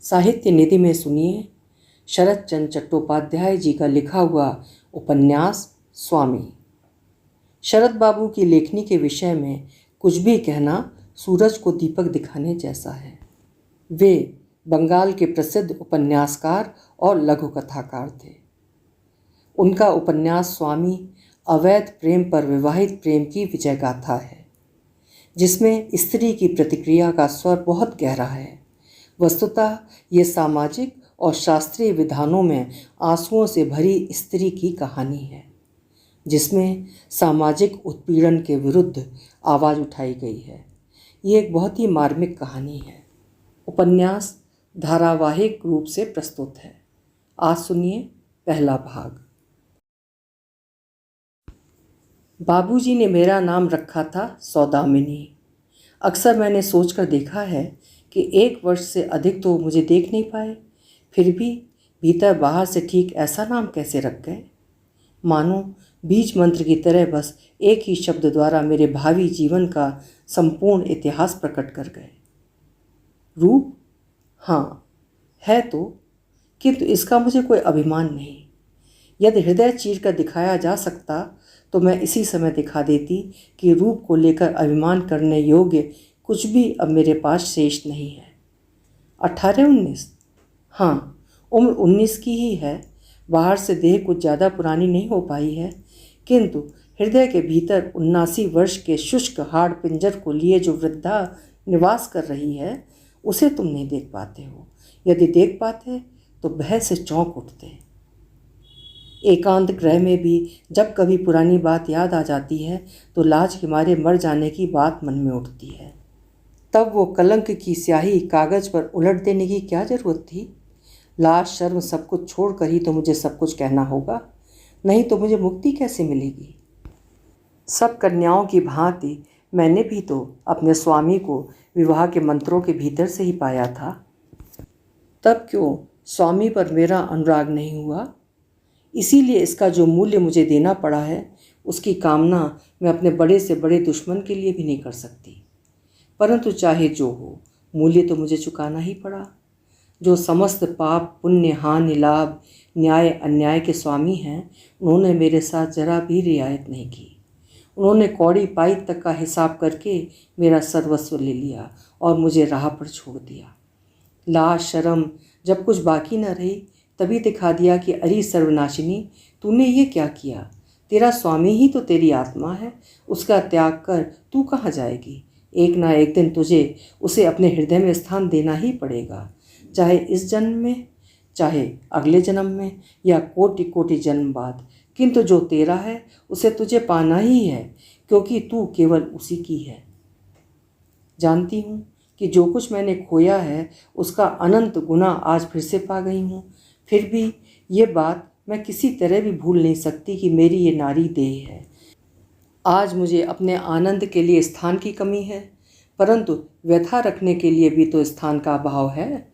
साहित्य निधि में सुनिए शरद चंद्र चट्टोपाध्याय जी का लिखा हुआ उपन्यास स्वामी। शरद बाबू की लेखनी के विषय में कुछ भी कहना सूरज को दीपक दिखाने जैसा है। वे बंगाल के प्रसिद्ध उपन्यासकार और लघु कथाकार थे। उनका उपन्यास स्वामी अवैध प्रेम पर विवाहित प्रेम की विजय गाथा है, जिसमें स्त्री की प्रतिक्रिया का स्वर बहुत गहरा है। वस्तुतः ये सामाजिक और शास्त्रीय विधानों में आंसुओं से भरी स्त्री की कहानी है, जिसमें सामाजिक उत्पीड़न के विरुद्ध आवाज़ उठाई गई है। ये एक बहुत ही मार्मिक कहानी है। उपन्यास धारावाहिक रूप से प्रस्तुत है। आज सुनिए पहला भाग। बाबूजी ने मेरा नाम रखा था सौदामिनी। अक्सर मैंने सोचकर देखा है कि 1 वर्ष से अधिक तो मुझे देख नहीं पाए, फिर भी भीतर बाहर से ठीक ऐसा नाम कैसे रख गए, मानो बीज मंत्र की तरह बस एक ही शब्द द्वारा मेरे भावी जीवन का संपूर्ण इतिहास प्रकट कर गए। रूप हाँ है तो, किंतु इसका मुझे कोई अभिमान नहीं। यदि हृदय चीर कर दिखाया जा सकता तो मैं इसी समय दिखा देती कि रूप को लेकर अभिमान करने योग्य कुछ भी अब मेरे पास शेष नहीं है। 18-19, हाँ उम्र 19 की ही है। बाहर से देह कुछ ज़्यादा पुरानी नहीं हो पाई है, किंतु हृदय के भीतर 79 वर्ष के शुष्क हाड़ पिंजर को लिए जो वृद्धा निवास कर रही है, उसे तुम नहीं देख पाते हो। यदि देख पाते तो भय से चौंक उठते। एकांत गृह में भी जब कभी पुरानी बात याद आ जाती है तो लाज के मारे मर जाने की बात मन में उठती है। तब वो कलंक की स्याही कागज़ पर उलट देने की क्या ज़रूरत थी? लाज शर्म सब कुछ छोड़कर ही तो मुझे सब कुछ कहना होगा, नहीं तो मुझे मुक्ति कैसे मिलेगी? सब कन्याओं की भांति मैंने भी तो अपने स्वामी को विवाह के मंत्रों के भीतर से ही पाया था। तब क्यों स्वामी पर मेरा अनुराग नहीं हुआ? इसीलिए इसका जो मूल्य मुझे देना पड़ा है, उसकी कामना मैं अपने बड़े से बड़े दुश्मन के लिए भी नहीं कर सकती। परंतु चाहे जो हो, मूल्य तो मुझे चुकाना ही पड़ा। जो समस्त पाप पुण्य हानि लाभ न्याय अन्याय के स्वामी हैं, उन्होंने मेरे साथ जरा भी रियायत नहीं की। उन्होंने कौड़ी पाई तक का हिसाब करके मेरा सर्वस्व ले लिया और मुझे राह पर छोड़ दिया। लाज शर्म जब कुछ बाकी न रही, तभी दिखा दिया कि अरे सर्वनाशिनी, तूने ये क्या किया? तेरा स्वामी ही तो तेरी आत्मा है, उसका त्याग कर तू कहाँ जाएगी? एक ना एक दिन तुझे उसे अपने हृदय में स्थान देना ही पड़ेगा, चाहे इस जन्म में, चाहे अगले जन्म में, या कोटि कोटि जन्म बाद। किंतु जो तेरा है उसे तुझे पाना ही है, क्योंकि तू केवल उसी की है। जानती हूँ कि जो कुछ मैंने खोया है उसका अनंत गुना आज फिर से पा गई हूँ। फिर भी ये बात मैं किसी तरह भी भूल नहीं सकती कि मेरी ये नारी देह है। आज मुझे अपने आनंद के लिए स्थान की कमी है, परंतु व्यथा रखने के लिए भी तो स्थान का अभाव है।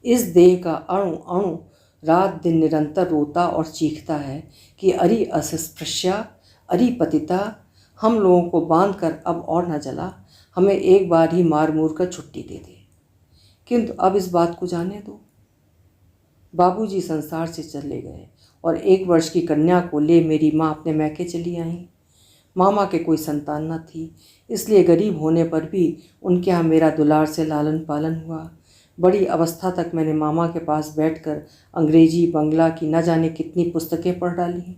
इस देह का अणु अणु रात दिन निरंतर रोता और चीखता है कि अरे अस्पृश्या, अरे पतिता, हम लोगों को बांध कर अब और न जला, हमें एक बार ही मार मूर कर छुट्टी दे दे। किंतु अब इस बात को जाने दो। बाबूजी संसार से चले गए और 1 वर्ष की कन्या को ले मेरी माँ अपने मैके चली आई। मामा के कोई संतान न थी, इसलिए गरीब होने पर भी उनके यहाँ मेरा दुलार से लालन पालन हुआ। बड़ी अवस्था तक मैंने मामा के पास बैठकर अंग्रेजी बंगला की न जाने कितनी पुस्तकें पढ़ डाली।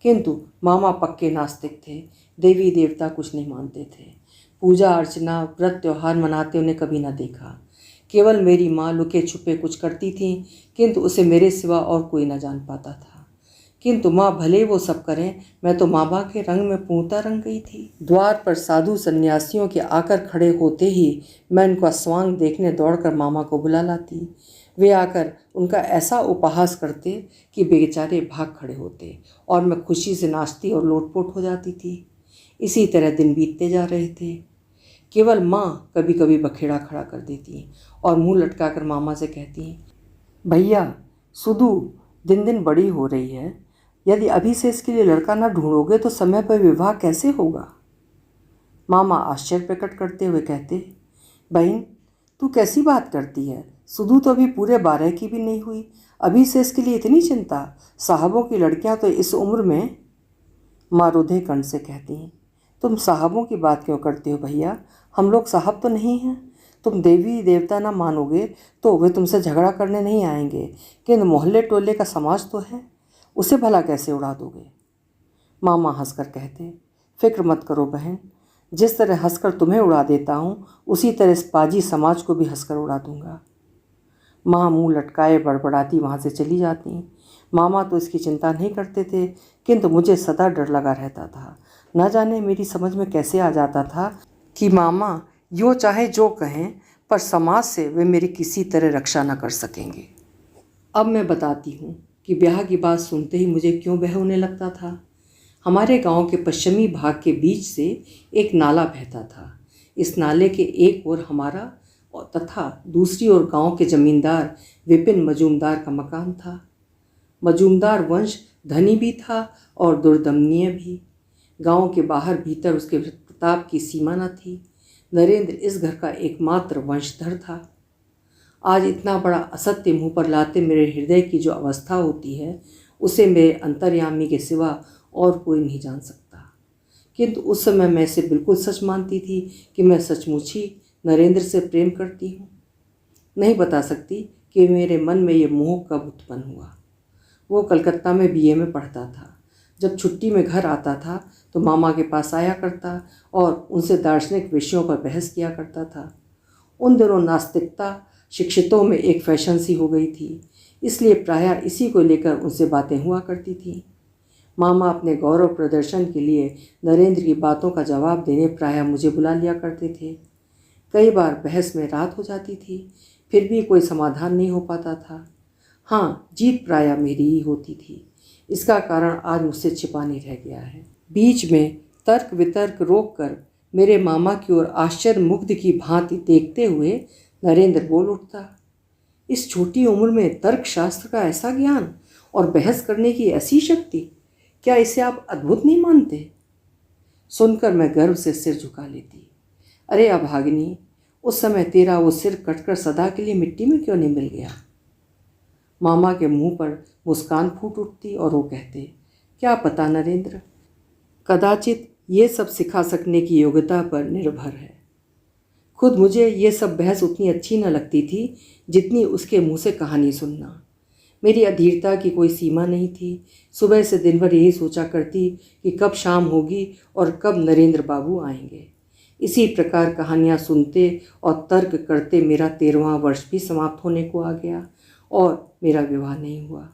किंतु मामा पक्के नास्तिक थे, देवी देवता कुछ नहीं मानते थे। पूजा अर्चना व्रत त्यौहार मनाते उन्हें कभी न देखा। केवल मेरी माँ लुके छुपे कुछ करती थी, किंतु उसे मेरे सिवा और कोई न जान पाता था। किंतु माँ भले वो सब करें, मैं तो मामा के रंग में पूर्णता रंग गई थी। द्वार पर साधु सन्यासियों के आकर खड़े होते ही मैं उनका स्वांग देखने दौड़कर मामा को बुला लाती। वे आकर उनका ऐसा उपहास करते कि बेचारे भाग खड़े होते और मैं खुशी से नाचती और लोटपोट हो जाती थी। इसी तरह दिन बीतते जा रहे थे। केवल माँ कभी कभी बखेड़ा खड़ा कर देती और मुंह लटकाकर मामा से कहती, भैया सुधु दिन दिन बड़ी हो रही है, यदि अभी से इसके लिए लड़का न ढूंढोगे तो समय पर विवाह कैसे होगा? मामा आश्चर्य प्रकट करते हुए कहते, बहन तू कैसी बात करती है? सुधू तो अभी पूरे 12 की भी नहीं हुई, अभी से इसके लिए इतनी चिंता? साहबों की लड़कियां तो इस उम्र में। माँ रुधे कंठ से कहती हैं, तुम साहबों की बात क्यों करते हो भैया? हम लोग साहब तो नहीं हैं। तुम देवी देवता ना मानोगे तो वे तुमसे झगड़ा करने नहीं आएंगे, किंतु मोहल्ले टोले का समाज तो है, उसे भला कैसे उड़ा दोगे? मामा हंसकर कहते, फिक्र मत करो बहन, जिस तरह हंसकर तुम्हें उड़ा देता हूँ उसी तरह इस पाजी समाज को भी हंसकर उड़ा दूंगा। माँ मुंह लटकाए बड़बड़ाती वहाँ से चली जाती। मामा तो इसकी चिंता नहीं करते थे, किंतु मुझे सदा डर लगा रहता था। न जाने मेरी समझ में कैसे आ जाता था कि मामा यो चाहे जो कहें, पर समाज से वे मेरी किसी तरह रक्षा न कर सकेंगे। अब मैं बताती हूँ कि ब्याह की बात सुनते ही मुझे क्यों ब्याह होने लगता था। हमारे गांव के पश्चिमी भाग के बीच से एक नाला बहता था। इस नाले के एक ओर हमारा तथा दूसरी ओर गांव के जमींदार विपिन मजूमदार का मकान था। मजूमदार वंश धनी भी था और दुर्दमनीय भी। गांव के बाहर भीतर उसके प्रताप की सीमा न थी। नरेंद्र इस घर का एकमात्र वंशधर था। आज इतना बड़ा असत्य मुंह पर लाते मेरे हृदय की जो अवस्था होती है, उसे मेरे अंतर्यामी के सिवा और कोई नहीं जान सकता। किंतु उस समय मैं इसे बिल्कुल सच मानती थी कि मैं सचमुच ही नरेंद्र से प्रेम करती हूँ। नहीं बता सकती कि मेरे मन में ये मोह कब उत्पन्न हुआ। वो कलकत्ता में बीए में पढ़ता था। जब छुट्टी में घर आता था तो मामा के पास आया करता और उनसे दार्शनिक विषयों पर बहस किया करता था। उन दिनों नास्तिकता शिक्षितों में एक फैशन सी हो गई थी, इसलिए प्रायः इसी को लेकर उनसे बातें हुआ करती थी। मामा अपने गौरव प्रदर्शन के लिए नरेंद्र की बातों का जवाब देने प्रायः मुझे बुला लिया करते थे। कई बार बहस में रात हो जाती थी, फिर भी कोई समाधान नहीं हो पाता था। हाँ, जीत प्रायः मेरी ही होती थी। इसका कारण आज मुझसे छिपा नहीं रह गया है। बीच में तर्क वितर्क रोक कर मेरे मामा की ओर आश्चर्य मुग्ध की भांति देखते हुए नरेंद्र बोल उठता, इस छोटी उम्र में तर्कशास्त्र का ऐसा ज्ञान और बहस करने की ऐसी शक्ति, क्या इसे आप अद्भुत नहीं मानते? सुनकर मैं गर्व से सिर झुका लेती। अरे अभागिनी, उस समय तेरा वो सिर कटकर सदा के लिए मिट्टी में क्यों नहीं मिल गया? मामा के मुंह पर मुस्कान फूट उठती और वो कहते, क्या पता नरेंद्र, कदाचित ये सब सिखा सकने की योग्यता पर निर्भर है। खुद मुझे ये सब बहस उतनी अच्छी न लगती थी जितनी उसके मुंह से कहानी सुनना। मेरी अधीरता की कोई सीमा नहीं थी। सुबह से दिन भर यही सोचा करती कि कब शाम होगी और कब नरेंद्र बाबू आएंगे। इसी प्रकार कहानियाँ सुनते और तर्क करते मेरा 13वां वर्ष भी समाप्त होने को आ गया और मेरा विवाह नहीं हुआ।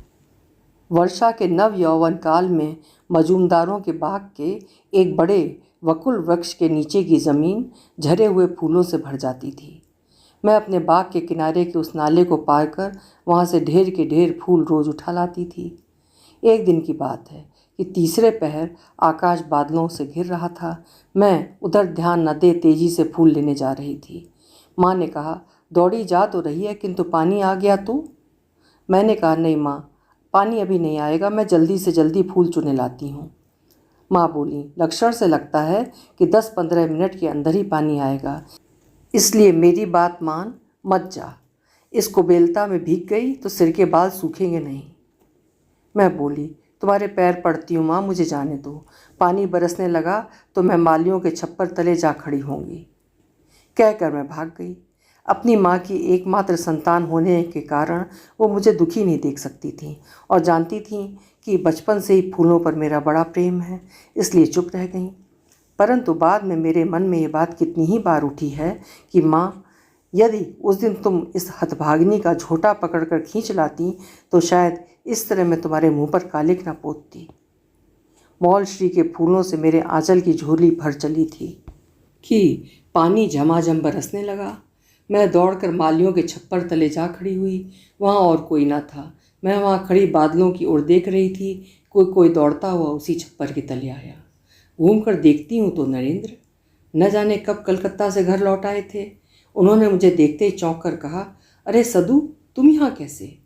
वर्षा के नव यौवन काल में मजूमदारों के बाग के एक बड़े वकुल वृक्ष के नीचे की ज़मीन झरे हुए फूलों से भर जाती थी। मैं अपने बाग के किनारे के उस नाले को पार कर वहाँ से ढेर के ढेर फूल रोज उठा लाती थी। एक दिन की बात है कि तीसरे पहर आकाश बादलों से घिर रहा था। मैं उधर ध्यान न दे तेजी से फूल लेने जा रही थी। माँ ने कहा, दौड़ी जा तो रही है, किंतु पानी आ गया तो? मैंने कहा, नहीं माँ, पानी अभी नहीं आएगा, मैं जल्दी से जल्दी फूल चुने लाती हूँ। माँ बोली, लक्षण से लगता है कि 10-15 मिनट के अंदर ही पानी आएगा, इसलिए मेरी बात मान, मत जा। इसको बेलता में भीग गई तो सिर के बाल सूखेंगे नहीं। मैं बोली, तुम्हारे पैर पड़ती हूँ माँ, मुझे जाने दो। पानी बरसने लगा तो मैं मालियों के छप्पर तले जा खड़ी होंगी। कहकर मैं भाग गई। अपनी माँ की एकमात्र संतान होने के कारण वो मुझे दुखी नहीं देख सकती थी और जानती थी कि बचपन से ही फूलों पर मेरा बड़ा प्रेम है, इसलिए चुप रह गई। परंतु बाद में मेरे मन में ये बात कितनी ही बार उठी है कि माँ, यदि उस दिन तुम इस हतभागिनी का झोटा पकड़कर खींच लाती तो शायद इस तरह मैं तुम्हारे मुंह पर कालिक न पोतती। मौल श्री के फूलों से मेरे आंचल की झोली भर चली थी कि पानी झमाझम बरसने लगा। मैं दौड़कर मालियों के छप्पर तले जा खड़ी हुई। वहाँ और कोई न था। मैं वहाँ खड़ी बादलों की ओर देख रही थी। कोई दौड़ता हुआ उसी छप्पर के तले आया। घूमकर देखती हूँ तो नरेंद्र न जाने कब कलकत्ता से घर लौट आए थे। उन्होंने मुझे देखते ही चौंक कर कहा, अरे सदू, तुम यहाँ कैसे?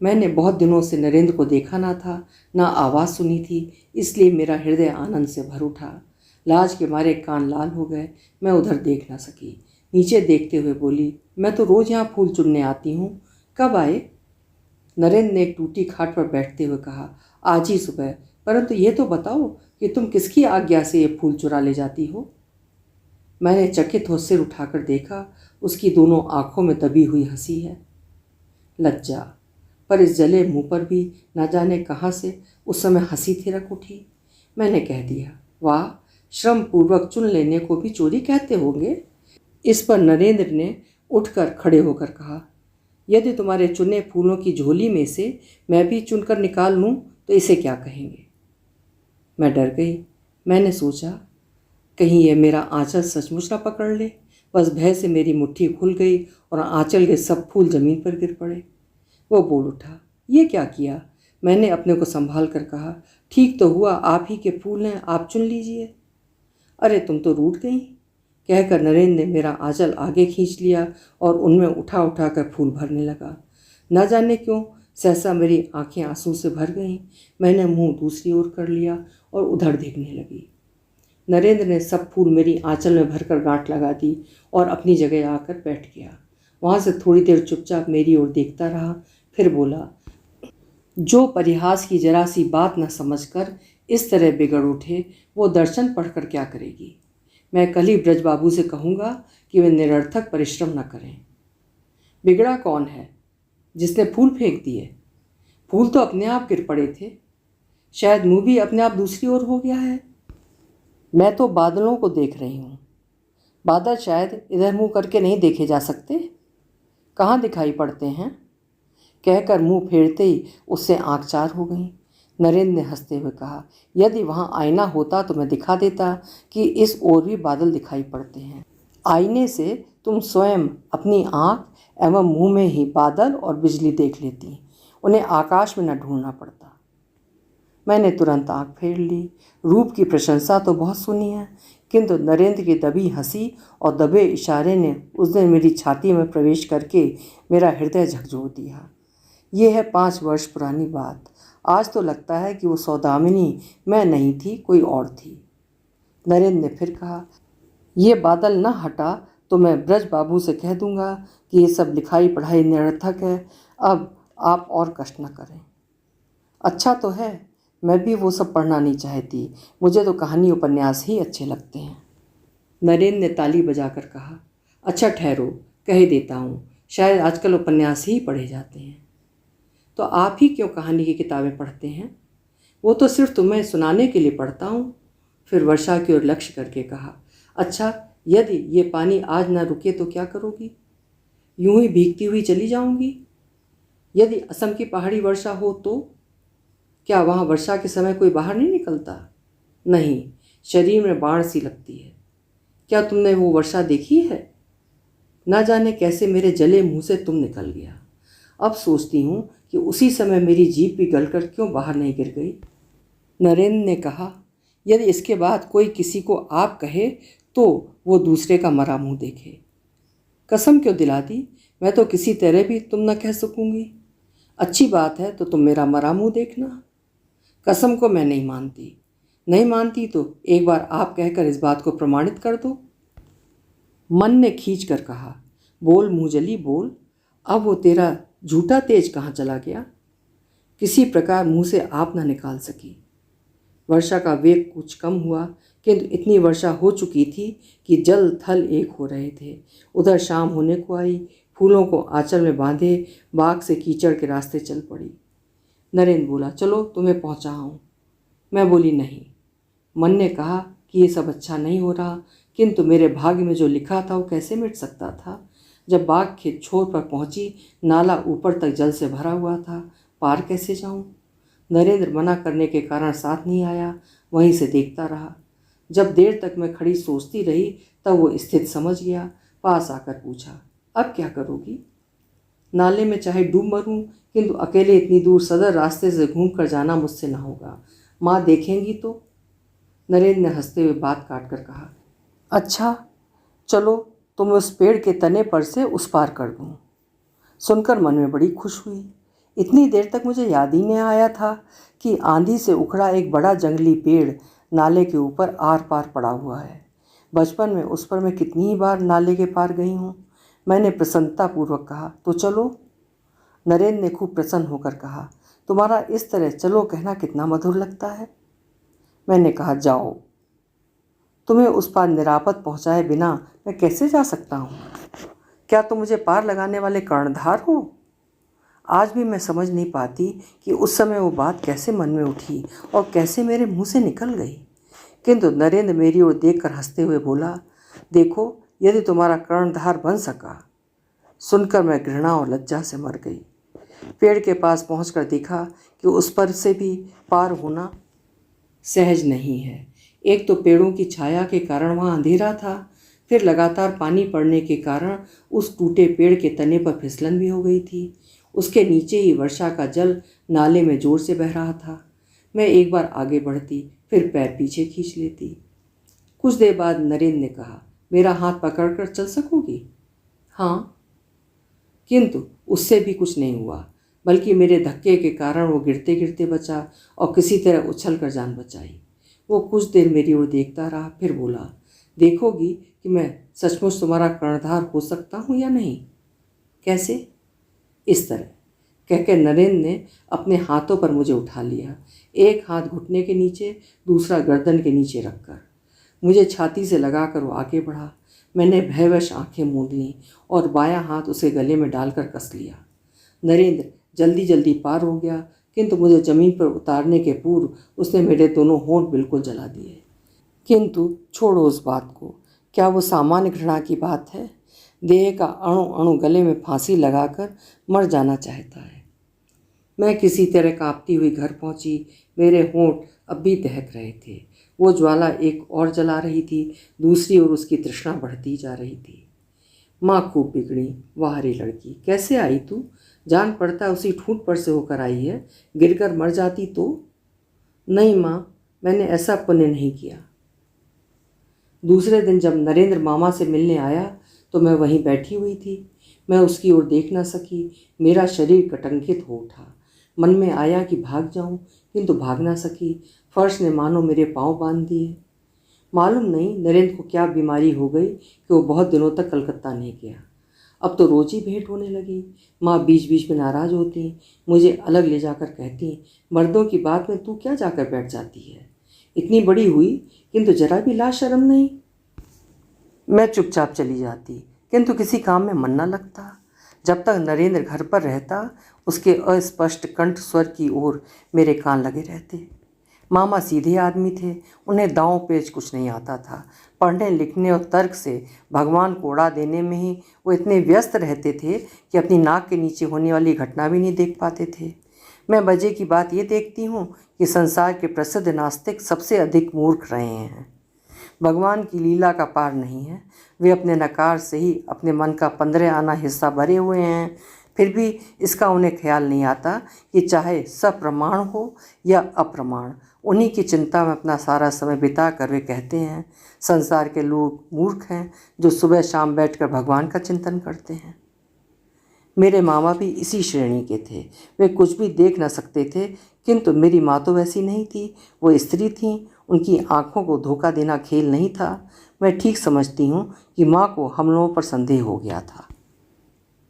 मैंने बहुत दिनों से नरेंद्र को देखा ना था, ना आवाज़ सुनी थी, इसलिए मेरा हृदय आनंद से भर उठा। लाज के मारे कान लाल हो गए। मैं उधर देख ना सकी। नीचे देखते हुए बोली, मैं तो रोज़ यहाँ फूल चुनने आती हूँ, कब आए? नरेंद्र ने एक टूटी खाट पर बैठते हुए कहा, आज ही सुबह। परंतु ये तो बताओ कि तुम किसकी आज्ञा से ये फूल चुरा ले जाती हो? मैंने चकित हो सिर उठाकर देखा, उसकी दोनों आंखों में दबी हुई हंसी है, लज्जा। पर इस जले मुंह पर भी न जाने कहाँ से उस समय हंसी थिरक उठी। मैंने कह दिया, वाह, श्रम पूर्वक चुन लेने को भी चोरी कहते होंगे। इस पर नरेंद्र ने उठकर खड़े होकर कहा, यदि तुम्हारे चुने फूलों की झोली में से मैं भी चुनकर निकाल लूँ तो इसे क्या कहेंगे? मैं डर गई। मैंने सोचा, कहीं यह मेरा आंचल सचमुच न पकड़ ले। बस भय से मेरी मुट्ठी खुल गई और आंचल के सब फूल जमीन पर गिर पड़े। वो बोल उठा, ये क्या किया? मैंने अपने को संभाल कर कहा, ठीक तो हुआ, आप ही के फूल हैं, आप चुन लीजिए। अरे तुम तो रूठ गई, कहकर नरेंद्र ने मेरा आंचल आगे खींच लिया और उनमें उठा उठा कर फूल भरने लगा। न जाने क्यों सहसा मेरी आंखें आंसू से भर गईं। मैंने मुंह दूसरी ओर कर लिया और उधर देखने लगी। नरेंद्र ने सब फूल मेरी आंचल में भरकर गांठ लगा दी और अपनी जगह आकर बैठ गया। वहाँ से थोड़ी देर चुपचाप मेरी ओर देखता रहा, फिर बोला, जो परिहास की जरा सी बात न समझकर इस तरह बिगड़ उठे, वो दर्शन पढ़कर क्या करेगी? मैं कल ही ब्रज बाबू से कहूँगा कि वे निरर्थक परिश्रम न करें। बिगड़ा कौन है जिसने फूल फेंक दिए? फूल तो अपने आप गिर पड़े थे। शायद मुँह भी अपने आप दूसरी ओर हो गया है। मैं तो बादलों को देख रही हूँ। बादल शायद इधर मुँह करके नहीं देखे जा सकते। कहाँ दिखाई पड़ते हैं? कहकर मुंह फेरते ही उससे आंख चार हो गई। नरेंद्र ने हंसते हुए कहा, यदि वहाँ आईना होता तो मैं दिखा देता कि इस ओर भी बादल दिखाई पड़ते हैं। आईने से तुम स्वयं अपनी आंख एवं मुंह में ही बादल और बिजली देख लेती, उन्हें आकाश में न ढूंढना पड़ता। मैंने तुरंत आंख फेर ली। रूप की प्रशंसा तो बहुत सुनी है, किंतु नरेंद्र की दबी हंसी और दबे इशारे ने उस दिन मेरी छाती में प्रवेश करके मेरा हृदय झकझोर दिया। ये है 5 वर्ष पुरानी बात। आज तो लगता है कि वो सौदामिनी मैं नहीं थी, कोई और थी। नरेंद्र ने फिर कहा, ये बादल न हटा तो मैं ब्रज बाबू से कह दूंगा कि ये सब लिखाई पढ़ाई निरर्थक है, अब आप और कष्ट न करें। अच्छा तो है, मैं भी वो सब पढ़ना नहीं चाहती, मुझे तो कहानी उपन्यास ही अच्छे लगते हैं। नरेंद्र ने ताली बजाकर कहा, अच्छा ठहरो, कह देता हूँ, शायद आजकल उपन्यास ही पढ़े जाते हैं। तो आप ही क्यों कहानी की किताबें पढ़ते हैं? वो तो सिर्फ तुम्हें सुनाने के लिए पढ़ता हूँ। फिर वर्षा की ओर लक्ष्य करके कहा, अच्छा यदि ये पानी आज न रुके तो क्या करोगी? यूं ही भीगती हुई चली जाऊंगी। यदि असम की पहाड़ी वर्षा हो तो क्या वहाँ वर्षा के समय कोई बाहर नहीं निकलता? नहीं, शरीर में बाढ़ सी लगती है। क्या तुमने वो वर्षा देखी है? ना जाने कैसे मेरे जले मुंह से तुम निकल गया। अब सोचती हूँ कि उसी समय मेरी जीभ भी गलकर क्यों बाहर नहीं गिर गई। नरेंद्र ने कहा, यदि इसके बाद कोई किसी को आप कहे तो वो दूसरे का मरा मुंह देखे। कसम क्यों दिला दी? मैं तो किसी तरह भी तुम न कह सकूंगी। अच्छी बात है तो तुम मेरा मरा मुंह देखना। कसम को मैं नहीं मानती। नहीं मानती तो एक बार आप कहकर इस बात को प्रमाणित कर दो। मन ने खींच कर कहा, बोल मुंहजली बोल, अब वो तेरा झूठा तेज कहाँ चला गया? किसी प्रकार मुंह से आप ना निकाल सकी। वर्षा का वेग कुछ कम हुआ, किंतु इतनी वर्षा हो चुकी थी कि जल थल एक हो रहे थे। उधर शाम होने को आई। फूलों को आंचल में बांधे बाग से कीचड़ के रास्ते चल पड़ी। नरेंद्र बोला, चलो तुम्हें पहुँचाऊँ। मैं बोली, नहीं। मन ने कहा कि ये सब अच्छा नहीं हो रहा, किंतु मेरे भाग्य में जो लिखा था वो कैसे मिट सकता था। जब बाग के छोर पर पहुंची, नाला ऊपर तक जल से भरा हुआ था, पार कैसे जाऊं? नरेंद्र मना करने के कारण साथ नहीं आया, वहीं से देखता रहा। जब देर तक मैं खड़ी सोचती रही तब वो स्थिति समझ गया। पास आकर पूछा, अब क्या करोगी? नाले में चाहे डूब मरूं, किंतु अकेले इतनी दूर सदर रास्ते से घूम कर जाना मुझसे ना होगा। माँ देखेंगी तो? नरेंद्र ने हंसते हुए बात काट कर कहा, अच्छा चलो, तुम उस पेड़ के तने पर से उस पार कर दूँ। सुनकर मन में बड़ी खुश हुई। इतनी देर तक मुझे याद ही नहीं आया था कि आंधी से उखड़ा एक बड़ा जंगली पेड़ नाले के ऊपर आर पार पड़ा हुआ है। बचपन में उस पर मैं कितनी ही बार नाले के पार गई हूँ। मैंने प्रसन्नतापूर्वक कहा, तो चलो। नरेंद्र ने खूब प्रसन्न होकर कहा, तुम्हारा इस तरह चलो कहना कितना मधुर लगता है। मैंने कहा, जाओ। तुम्हें उस पार निरापद पहुँचाए बिना मैं कैसे जा सकता हूँ? क्या तुम मुझे पार लगाने वाले कर्णधार हो? आज भी मैं समझ नहीं पाती कि उस समय वो बात कैसे मन में उठी और कैसे मेरे मुंह से निकल गई। किंतु नरेंद्र मेरी ओर देखकर हंसते हुए बोला, देखो, यदि तुम्हारा कर्णधार बन सका। सुनकर मैं घृणा और लज्जा से मर गई। पेड़ के पास पहुंचकर देखा कि उस पर से भी पार होना सहज नहीं है। एक तो पेड़ों की छाया के कारण वहाँ अंधेरा था, फिर लगातार पानी पड़ने के कारण उस टूटे पेड़ के तने पर फिसलन भी हो गई थी। उसके नीचे ही वर्षा का जल नाले में जोर से बह रहा था। मैं एक बार आगे बढ़ती, फिर पैर पीछे खींच लेती। कुछ देर बाद नरेंद्र ने कहा, मेरा हाथ पकड़कर चल सकोगी? हाँ। किंतु उससे भी कुछ नहीं हुआ, बल्कि मेरे धक्के के कारण वो गिरते गिरते बचा और किसी तरह उछल कर जान बचाई। वो कुछ देर मेरी ओर देखता रहा, फिर बोला, देखोगी कि मैं सचमुच तुम्हारा कर्णधार हो सकता हूँ या नहीं? कैसे? इस तरह कहकर नरेंद्र ने अपने हाथों पर मुझे उठा लिया, एक हाथ घुटने के नीचे, दूसरा गर्दन के नीचे रखकर। मुझे छाती से लगाकर वो आगे बढ़ा। मैंने भयवश आंखें मूंद लीं और बायां हाथ उसे गले में डालकर कस लिया। नरेंद्र जल्दी जल्दी पार हो गया, किंतु मुझे जमीन पर उतारने के पूर्व उसने मेरे दोनों होंठ बिल्कुल जला दिए। किंतु छोड़ो उस बात को, क्या वो सामान्य घृणा की बात है? देह का अणु अणु गले में फांसी लगाकर मर जाना चाहता है। मैं किसी तरह कांपती हुई घर पहुंची। मेरे होंठ अब भी दहक रहे थे। वो ज्वाला एक और जला रही थी, दूसरी ओर उसकी तृष्णा बढ़ती जा रही थी। माँ खूब बिगड़ी। वाह रे लड़की, कैसे आई तू? जान पड़ता उसी ठूंठ पर से होकर आई है। गिरकर मर जाती तो? नहीं माँ, मैंने ऐसा पुण्य नहीं किया। दूसरे दिन जब नरेंद्र मामा से मिलने आया तो मैं वहीं बैठी हुई थी। मैं उसकी ओर देख न सकी। मेरा शरीर कटंकित हो उठा। मन में आया कि भाग जाऊं, किंतु भाग ना सकी। फर्श ने मानो मेरे पांव बांध दिए। मालूम नहीं नरेंद्र को क्या बीमारी हो गई कि वो बहुत दिनों तक कलकत्ता नहीं गया। अब तो रोज ही भेंट होने लगी। माँ बीच बीच में नाराज होती, मुझे अलग ले जाकर कहती, मर्दों की बात में तू क्या जाकर बैठ जाती है? इतनी बड़ी हुई किंतु जरा भी लाज शर्म नहीं। मैं चुपचाप चली जाती, किंतु किसी काम में मन न लगता। जब तक नरेंद्र घर पर रहता, उसके अस्पष्ट कंठ स्वर की ओर मेरे कान लगे रहते। मामा सीधे आदमी थे, उन्हें दांव पेच कुछ नहीं आता था। पढ़ने लिखने और तर्क से भगवान को उड़ा देने में ही वो इतने व्यस्त रहते थे कि अपनी नाक के नीचे होने वाली घटना भी नहीं देख पाते थे। मैं मजे की बात ये देखती हूँ कि संसार के प्रसिद्ध नास्तिक सबसे अधिक मूर्ख रहे हैं। भगवान की लीला का पार नहीं है। वे अपने नकार से ही अपने मन का 15 आना हिस्सा भरे हुए हैं, फिर भी इसका उन्हें ख्याल नहीं आता कि चाहे सप्रमाण हो या अप्रमाण, उन्हीं की चिंता में अपना सारा समय बिता कर वे कहते हैं, संसार के लोग मूर्ख हैं जो सुबह शाम बैठकर भगवान का चिंतन करते हैं। मेरे मामा भी इसी श्रेणी के थे। वे कुछ भी देख न सकते थे, किंतु मेरी माँ तो वैसी नहीं थी। वो स्त्री थीं, उनकी आंखों को धोखा देना खेल नहीं था। मैं ठीक समझती हूँ कि माँ को हम लोगों पर संदेह हो गया था।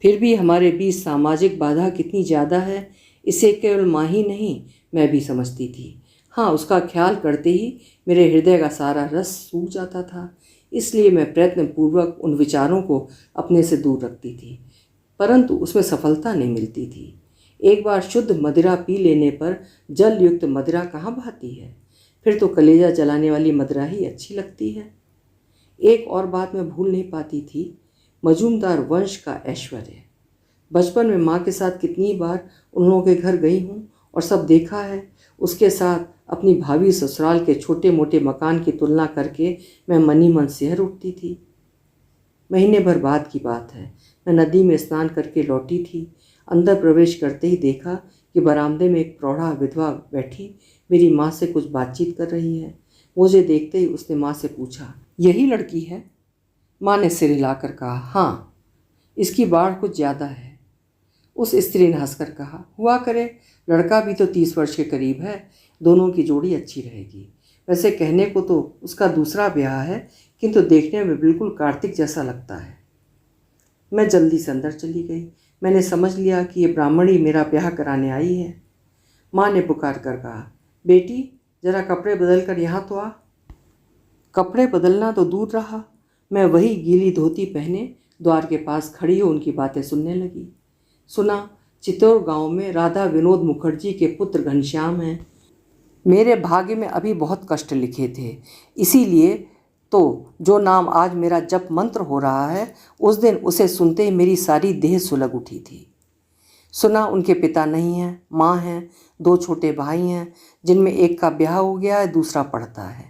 फिर भी हमारे बीच सामाजिक बाधा कितनी ज़्यादा है, इसे केवल माँ ही नहीं, मैं भी समझती थी। हाँ, उसका ख्याल करते ही मेरे हृदय का सारा रस सूख जाता था। इसलिए मैं प्रयत्नपूर्वक उन विचारों को अपने से दूर रखती थी, परंतु उसमें सफलता नहीं मिलती थी। एक बार शुद्ध मदिरा पी लेने पर जल युक्त मदिरा कहाँ भाती है? फिर तो कलेजा जलाने वाली मदिरा ही अच्छी लगती है। एक और बात मैं भूल नहीं पाती थी, मजूमदार वंश का ऐश्वर्य। बचपन में माँ के साथ कितनी बार उन लोगों के घर गई हूँ और सब देखा है। उसके साथ अपनी भाभी ससुराल के छोटे मोटे मकान की तुलना करके मैं मनी मन सिहर उठती थी। महीने भर बाद की बात है। मैं नदी में स्नान करके लौटी थी। अंदर प्रवेश करते ही देखा कि बरामदे में एक प्रौढ़ा विधवा बैठी मेरी माँ से कुछ बातचीत कर रही है। मुझे देखते ही उसने माँ से पूछा, यही लड़की है? माँ ने सिर हिलाकर कहा, हाँ, इसकी बाढ़ कुछ ज़्यादा है। उस स्त्री ने हंसकर कहा, हुआ करे, लड़का भी तो 30 वर्ष के करीब है, दोनों की जोड़ी अच्छी रहेगी। वैसे कहने को तो उसका दूसरा ब्याह है, किंतु देखने में बिल्कुल कार्तिक जैसा लगता है। मैं जल्दी से अंदर चली गई। मैंने समझ लिया कि ये ब्राह्मणी मेरा ब्याह कराने आई है। माँ ने पुकार कर कहा, बेटी जरा कपड़े बदल कर यहाँ तो आ। कपड़े बदलना तो दूर रहा, मैं वही गीली धोती पहने द्वार के पास खड़ी हो उनकी बातें सुनने लगी। सुना, चित्तौड़ गांव में राधा विनोद मुखर्जी के पुत्र घनश्याम हैं। मेरे भाग्य में अभी बहुत कष्ट लिखे थे, इसीलिए तो जो नाम आज मेरा जप मंत्र हो रहा है, उस दिन उसे सुनते ही मेरी सारी देह सुलग उठी थी। सुना उनके पिता नहीं हैं, माँ हैं, 2 छोटे भाई हैं, जिनमें एक का ब्याह हो गया है, दूसरा पढ़ता है।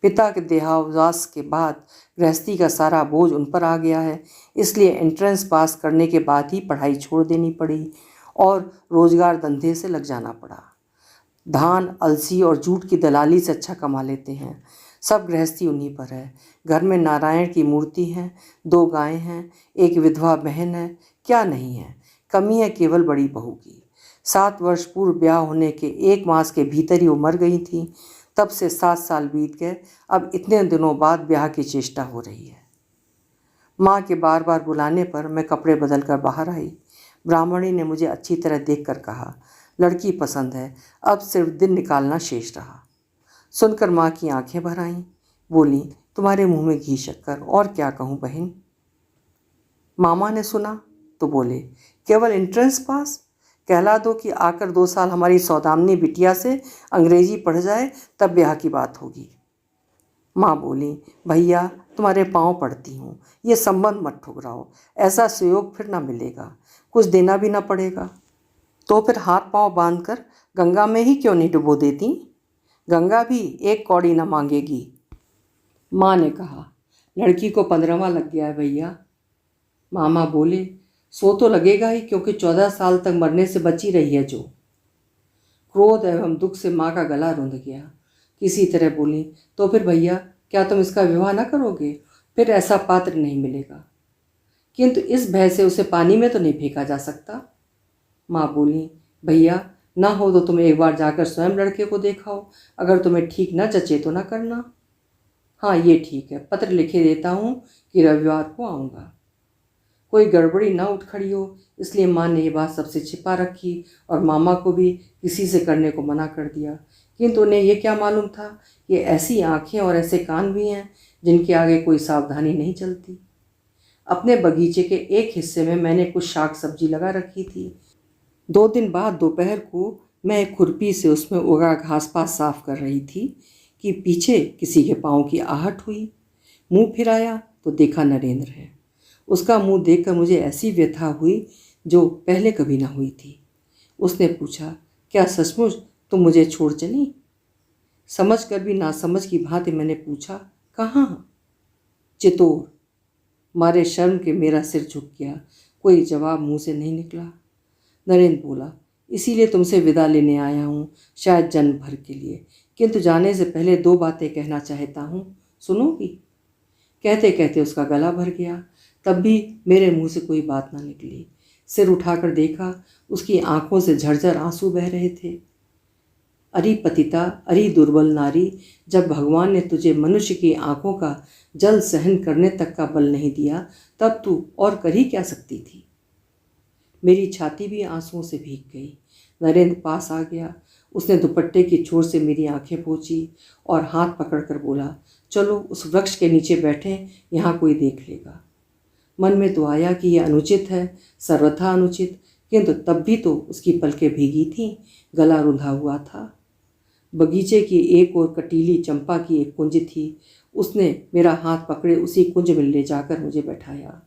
पिता के देहावसान के बाद गृहस्थी का सारा बोझ उन पर आ गया है, इसलिए एंट्रेंस पास करने के बाद ही पढ़ाई छोड़ देनी पड़ी और रोजगार धंधे से लग जाना पड़ा। धान, अलसी और जूट की दलाली से अच्छा कमा लेते हैं। सब गृहस्थी उन्हीं पर है। घर में नारायण की मूर्ति है, 2 गायें हैं, एक विधवा बहन है, क्या नहीं है। कमी है केवल बड़ी बहू की। 7 वर्ष पूर्व ब्याह होने के 1 मास के भीतर ही वो मर गई थी। तब से 7 साल बीत गए। अब इतने दिनों बाद ब्याह की चेष्टा हो रही है। माँ के बार बार बुलाने पर मैं कपड़े बदल कर बाहर आई। ब्राह्मणी ने मुझे अच्छी तरह देखकर कहा, लड़की पसंद है, अब सिर्फ दिन निकालना शेष रहा। सुनकर माँ की आंखें भर आईं। बोली, तुम्हारे मुंह में घी शक्कर, और क्या कहूँ बहन। मामा ने सुना तो बोले, केवल एंट्रेंस पास, कहला दो कि आकर 2 साल हमारी सौदामिनी बिटिया से अंग्रेजी पढ़ जाए, तब ब्याह की बात होगी। माँ बोली, भैया तुम्हारे पाँव पड़ती हूँ, ये संबंध मत ठुकराओ, ऐसा सुयोग फिर ना मिलेगा, कुछ देना भी ना पड़ेगा। तो फिर हाथ पांव बांधकर गंगा में ही क्यों नहीं डुबो देती? गंगा भी 1 कौड़ी न मांगेगी। माँ ने कहा, लड़की को 15वां लग गया है भैया। मामा बोले, सो तो लगेगा ही, क्योंकि 14 साल तक मरने से बची रही है जो। क्रोध एवं दुख से माँ का गला रुंध गया। किसी तरह बोली, तो फिर भैया क्या तुम इसका विवाह न करोगे? फिर ऐसा पात्र नहीं मिलेगा। किंतु इस भय से उसे पानी में तो नहीं फेंका जा सकता। माँ बोली, भैया ना हो तो तुम एक बार जाकर स्वयं लड़के को देखाओ, अगर तुम्हें ठीक न जचे तो ना करना। हाँ ये ठीक है, पत्र लिखे देता हूँ कि रविवार को आऊँगा। कोई गड़बड़ी ना उठ खड़ी हो, इसलिए माँ ने ये बात सबसे छिपा रखी और मामा को भी किसी से करने को मना कर दिया। किंतु उन्हें ये क्या मालूम था कि ऐसी आँखें और ऐसे कान भी हैं जिनके आगे कोई सावधानी नहीं चलती। अपने बगीचे के एक हिस्से में मैंने कुछ शाक सब्जी लगा रखी थी। 2 दिन बाद दोपहर को मैं एक खुरपी से उसमें उगा घास पात साफ कर रही थी कि पीछे किसी के पाँव की आहट हुई। मुंह फिराया तो देखा नरेंद्र है। उसका मुंह देखकर मुझे ऐसी व्यथा हुई जो पहले कभी ना हुई थी। उसने पूछा, क्या सचमुच तुम मुझे छोड़ चली? समझ कर भी नासमझ की भांति मैंने पूछा, कहाँ? चित्तौड़। मारे शर्म के मेरा सिर झुक गया, कोई जवाब मुंह से नहीं निकला। नरेंद्र बोला, इसीलिए तुमसे विदा लेने आया हूँ, शायद जन्म भर के लिए, किंतु जाने से पहले 2 बातें कहना चाहता हूँ, सुनोगी? कहते कहते उसका गला भर गया। तब भी मेरे मुंह से कोई बात ना निकली। सिर उठाकर देखा, उसकी आंखों से झरझर आंसू बह रहे थे। अरे पतिता, अरे दुर्बल नारी, जब भगवान ने तुझे मनुष्य की आंखों का जल सहन करने तक का बल नहीं दिया, तब तू और कर ही क्या सकती थी? मेरी छाती भी आंसुओं से भीग गई। नरेंद्र पास आ गया। उसने दुपट्टे की छोर से मेरी आंखें पोंछी और हाथ पकड़कर बोला, चलो उस वृक्ष के नीचे बैठें, यहाँ कोई देख लेगा। मन में तो आया कि यह अनुचित है, सर्वथा अनुचित, किंतु तब भी तो उसकी पलकें भीगी थीं, गला रुंधा हुआ था। बगीचे की एक ओर कटीली चंपा की एक कुंज थी। उसने मेरा हाथ पकड़े उसी कुंज में ले जाकर मुझे बैठाया।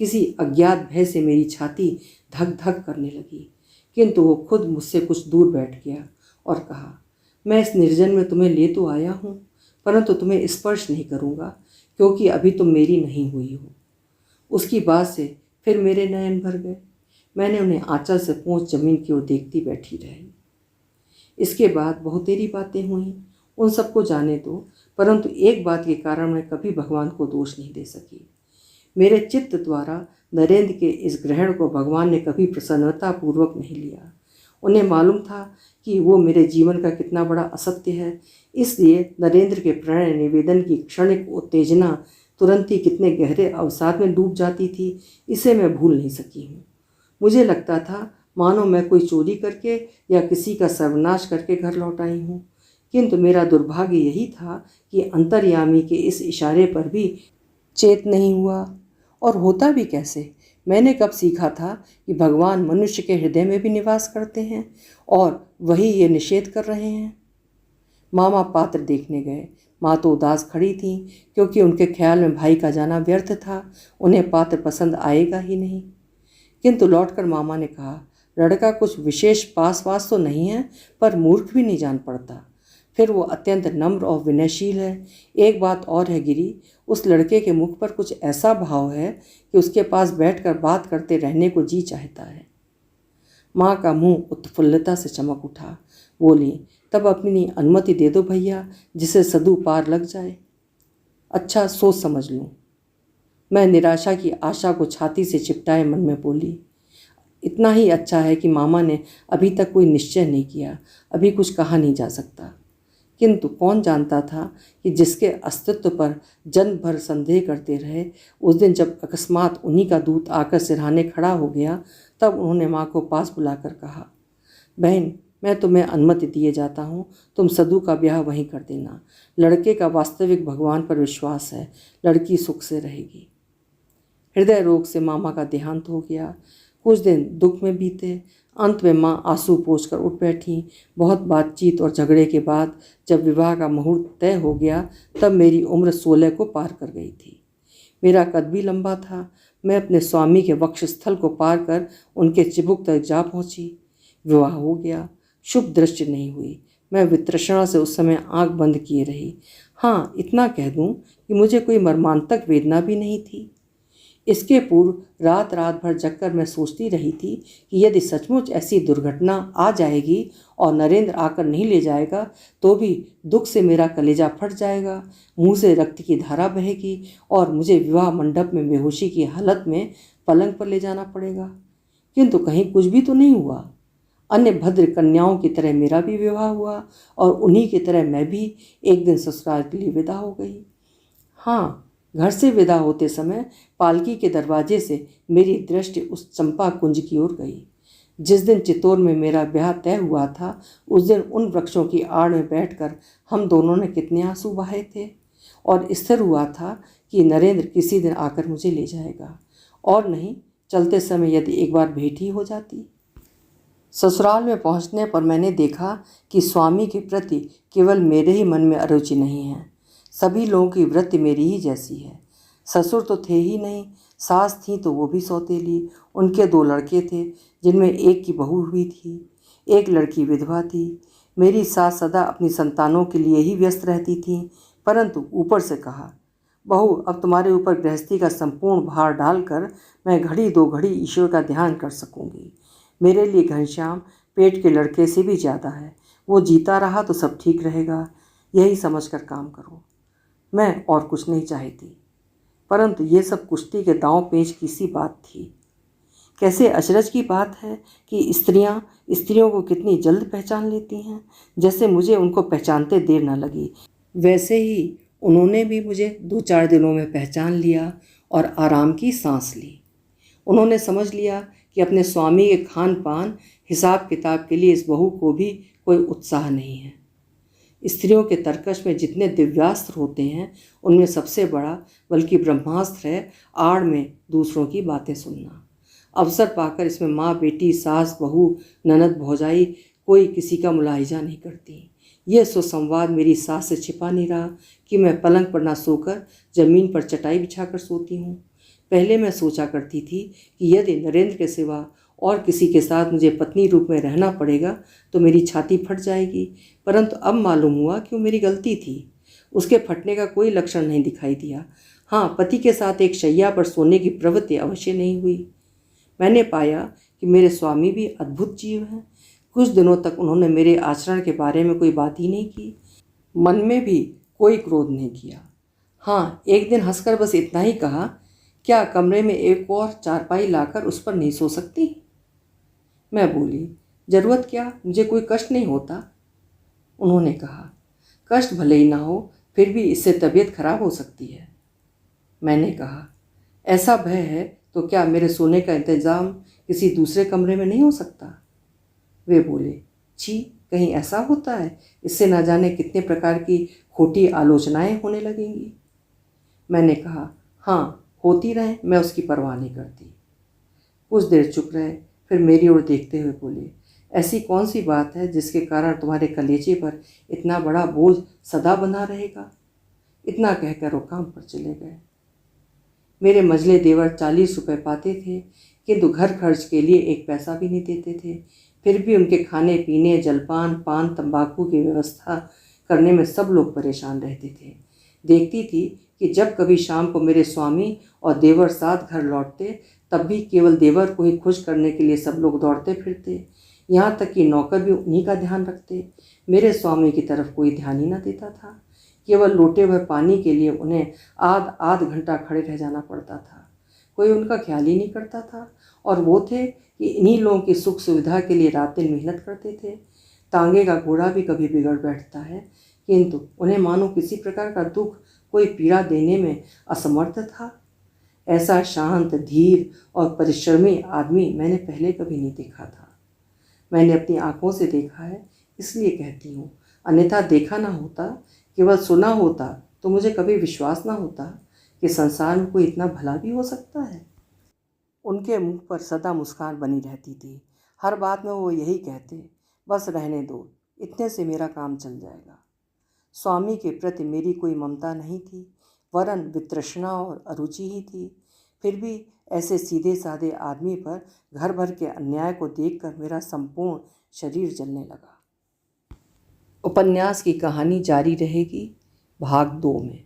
किसी अज्ञात भय से मेरी छाती धक धक करने लगी, किंतु वो खुद मुझसे कुछ दूर बैठ गया और कहा, मैं इस निर्जन में तुम्हें ले तो आया हूँ, परंतु तुम्हें स्पर्श नहीं करूँगा, क्योंकि अभी तुम मेरी नहीं हुई हो। उसकी बात से फिर मेरे नयन भर गए। मैंने उन्हें आंचल से पोंछ जमीन की ओर देखती बैठी रही। इसके बाद बहुतेरी बातें हुई, उन सबको जाने दो, परंतु एक बात के कारण मैं कभी भगवान को दोष नहीं दे सकी। मेरे चित्त द्वारा नरेंद्र के इस ग्रहण को भगवान ने कभी प्रसन्नता पूर्वक नहीं लिया। उन्हें मालूम था कि वो मेरे जीवन का कितना बड़ा असत्य है, इसलिए नरेंद्र के प्रणय निवेदन की क्षणिक उत्तेजना तुरंत ही कितने गहरे अवसाद में डूब जाती थी, इसे मैं भूल नहीं सकी हूँ। मुझे लगता था मानो मैं कोई चोरी करके या किसी का सर्वनाश करके घर लौट आई हूँ, किंतु मेरा दुर्भाग्य यही था कि अंतर्यामी के इस इशारे पर भी चेत नहीं हुआ। और होता भी कैसे? मैंने कब सीखा था कि भगवान मनुष्य के हृदय में भी निवास करते हैं और वही ये निषेध कर रहे हैं। मामा पात्र देखने गए। माँ तो उदास खड़ी थीं, क्योंकि उनके ख्याल में भाई का जाना व्यर्थ था, उन्हें पात्र पसंद आएगा ही नहीं। किंतु लौटकर मामा ने कहा, लड़का कुछ विशेष पास वास तो नहीं है, पर मूर्ख भी नहीं जान पड़ता। फिर वो अत्यंत नम्र और विनयशील है। एक बात और है गिरी, उस लड़के के मुख पर कुछ ऐसा भाव है कि उसके पास बैठकर बात करते रहने को जी चाहता है। माँ का मुंह उत्फुल्लता से चमक उठा। बोली, तब अपनी अनुमति दे दो भैया, जिसे सदु पार लग जाए। अच्छा, सोच समझ लूँ। मैं निराशा की आशा को छाती से चिपटाए मन में बोली, इतना ही अच्छा है कि मामा ने अभी तक कोई निश्चय नहीं किया, अभी कुछ कहा नहीं जा सकता। किंतु कौन जानता था कि जिसके अस्तित्व पर जन्म भर संदेह करते रहे, उस दिन जब अकस्मात उन्हीं का दूत आकर सिरहाने खड़ा हो गया, तब उन्होंने माँ को पास बुलाकर कहा, बहन, मैं तुम्हें अनुमति दिए जाता हूँ, तुम सदु का ब्याह वहीं कर देना। लड़के का वास्तविक भगवान पर विश्वास है, लड़की सुख से रहेगी। हृदय रोग से मामा का देहांत हो गया। कुछ दिन दुख में बीते। अंत में माँ आंसू पोंछकर उठ बैठी। बहुत बातचीत और झगड़े के बाद जब विवाह का मुहूर्त तय हो गया, तब मेरी उम्र 16 को पार कर गई थी। मेरा कद भी लंबा था। मैं अपने स्वामी के वक्षस्थल को पार कर उनके चिबुक तक जा पहुंची। विवाह हो गया। शुभ दृष्टि नहीं हुई। मैं वितृष्णा से उस समय आंख बंद किए रही। हाँ, इतना कह दूं कि मुझे कोई मर्मांतक वेदना भी नहीं थी। इसके पूर्व रात रात भर जगकर मैं सोचती रही थी कि यदि सचमुच ऐसी दुर्घटना आ जाएगी और नरेंद्र आकर नहीं ले जाएगा, तो भी दुख से मेरा कलेजा फट जाएगा, मुंह से रक्त की धारा बहेगी और मुझे विवाह मंडप में बेहोशी की हालत में पलंग पर ले जाना पड़ेगा। किंतु कहीं कुछ भी तो नहीं हुआ। अन्य भद्र कन्याओं की तरह मेरा भी विवाह हुआ और उन्हीं की तरह मैं भी एक दिन ससुराल के लिए विदा हो गई। हाँ, घर से विदा होते समय पालकी के दरवाजे से मेरी दृष्टि उस चंपा कुंज की ओर गई। जिस दिन चित्तौड़ में मेरा ब्याह तय हुआ था, उस दिन उन वृक्षों की आड़ में बैठकर हम दोनों ने कितने आंसू बहाए थे और स्थिर हुआ था कि नरेंद्र किसी दिन आकर मुझे ले जाएगा, और नहीं चलते समय यदि एक बार भेंट ही हो जाती। ससुराल में पहुंचने पर मैंने देखा कि स्वामी के प्रति केवल मेरे ही मन में अरुचि नहीं है, सभी लोगों की वृत्ति मेरी ही जैसी है। ससुर तो थे ही नहीं, सास थी तो वो भी सौतेली। उनके 2 लड़के थे, जिनमें एक की बहू हुई थी, एक लड़की विधवा थी। मेरी सास सदा अपनी संतानों के लिए ही व्यस्त रहती थी, परंतु ऊपर से कहा, बहू, अब तुम्हारे ऊपर गृहस्थी का संपूर्ण भार डालकर मैं घड़ी 2 घड़ी ईश्वर का ध्यान कर सकूंगी। मेरे लिए घनश्याम पेट के लड़के से भी ज़्यादा है। वो जीता रहा तो सब ठीक रहेगा, यही समझकर काम करो। मैं और कुछ नहीं चाहती, परंतु ये सब कुश्ती के दांव पेच की सी बात थी। कैसे अचरज की बात है कि स्त्रियों को कितनी जल्द पहचान लेती हैं। जैसे मुझे उनको पहचानते देर न लगी, वैसे ही उन्होंने भी मुझे 2-4 दिनों में पहचान लिया और आराम की सांस ली। उन्होंने समझ लिया कि अपने स्वामी के खान पान हिसाब किताब के लिए इस बहू को भी कोई उत्साह नहीं है। स्त्रियों के तर्कश में जितने दिव्यास्त्र होते हैं, उनमें सबसे बड़ा बल्कि ब्रह्मास्त्र है आड़ में दूसरों की बातें सुनना। अवसर पाकर इसमें माँ बेटी, सास बहू, ननद भौजाई कोई किसी का मुलाहिजा नहीं करती। यह सुसंवाद मेरी सास से छिपा नहीं रहा कि मैं पलंग पर ना सोकर जमीन पर चटाई बिछाकर सोती हूँ। पहले मैं सोचा करती थी कि यदि नरेंद्र के सिवा और किसी के साथ मुझे पत्नी रूप में रहना पड़ेगा तो मेरी छाती फट जाएगी, परंतु अब मालूम हुआ कि वो मेरी गलती थी। उसके फटने का कोई लक्षण नहीं दिखाई दिया। हाँ, पति के साथ एक शैया पर सोने की प्रवृत्ति अवश्य नहीं हुई। मैंने पाया कि मेरे स्वामी भी अद्भुत जीव हैं। कुछ दिनों तक उन्होंने मेरे आचरण के बारे में कोई बात ही नहीं की, मन में भी कोई क्रोध नहीं किया। हाँ, एक दिन हंसकर बस इतना ही कहा, क्या कमरे में एक और चारपाई लाकर उस पर नहीं सो सकती? मैं बोली, ज़रूरत क्या, मुझे कोई कष्ट नहीं होता। उन्होंने कहा, कष्ट भले ही ना हो, फिर भी इससे तबीयत खराब हो सकती है। मैंने कहा, ऐसा भय है तो क्या मेरे सोने का इंतज़ाम किसी दूसरे कमरे में नहीं हो सकता? वे बोले, छी, कहीं ऐसा होता है, इससे ना जाने कितने प्रकार की खोटी आलोचनाएं होने लगेंगी। मैंने कहा, हाँ, होती रहें, मैं उसकी परवाह नहीं करती। कुछ देर चुप रहे, फिर मेरी ओर देखते हुए बोले, ऐसी कौन सी बात है जिसके कारण तुम्हारे कलेजे पर इतना बड़ा बोझ सदा बंधा रहेगा? इतना कहकर वो काम पर चले गए। मेरे मझले देवर 40 रुपये पाते थे, किंतु घर खर्च के लिए एक पैसा भी नहीं देते थे। फिर भी उनके खाने पीने, जलपान, पान, तंबाकू की व्यवस्था करने में सब लोग परेशान रहते थे। देखती थी कि जब कभी शाम को मेरे स्वामी और देवर साथ घर लौटते, तब भी केवल देवर को ही खुश करने के लिए सब लोग दौड़ते फिरते। यहाँ तक कि नौकर भी उन्हीं का ध्यान रखते। मेरे स्वामी की तरफ कोई ध्यान ही न देता था। केवल लोटे हुए पानी के लिए उन्हें आध आध घंटा खड़े रह जाना पड़ता था। कोई उनका ख्याल ही नहीं करता था। और वो थे कि इन्हीं लोगों की सुख सुविधा के लिए रात दिन मेहनत करते थे। तांगे का घोड़ा भी कभी बिगड़ बैठता है, किंतु उन्हें मानो किसी प्रकार का दुख, कोई पीड़ा देने में असमर्थ था। ऐसा शांत, धीर और परिश्रमी आदमी मैंने पहले कभी नहीं देखा था। मैंने अपनी आंखों से देखा है, इसलिए कहती हूँ, अन्यथा देखा ना होता, केवल सुना होता तो मुझे कभी विश्वास ना होता कि संसार में कोई इतना भला भी हो सकता है। उनके मुख पर सदा मुस्कान बनी रहती थी। हर बात में वो यही कहते, बस रहने दो, इतने से मेरा काम चल जाएगा। स्वामी के प्रति मेरी कोई ममता नहीं थी, वरन वितृष्णा और अरुचि ही थी। फिर भी ऐसे सीधे साधे आदमी पर घर भर के अन्याय को देखकर मेरा संपूर्ण शरीर जलने लगा। उपन्यास की कहानी जारी रहेगी भाग 2 में।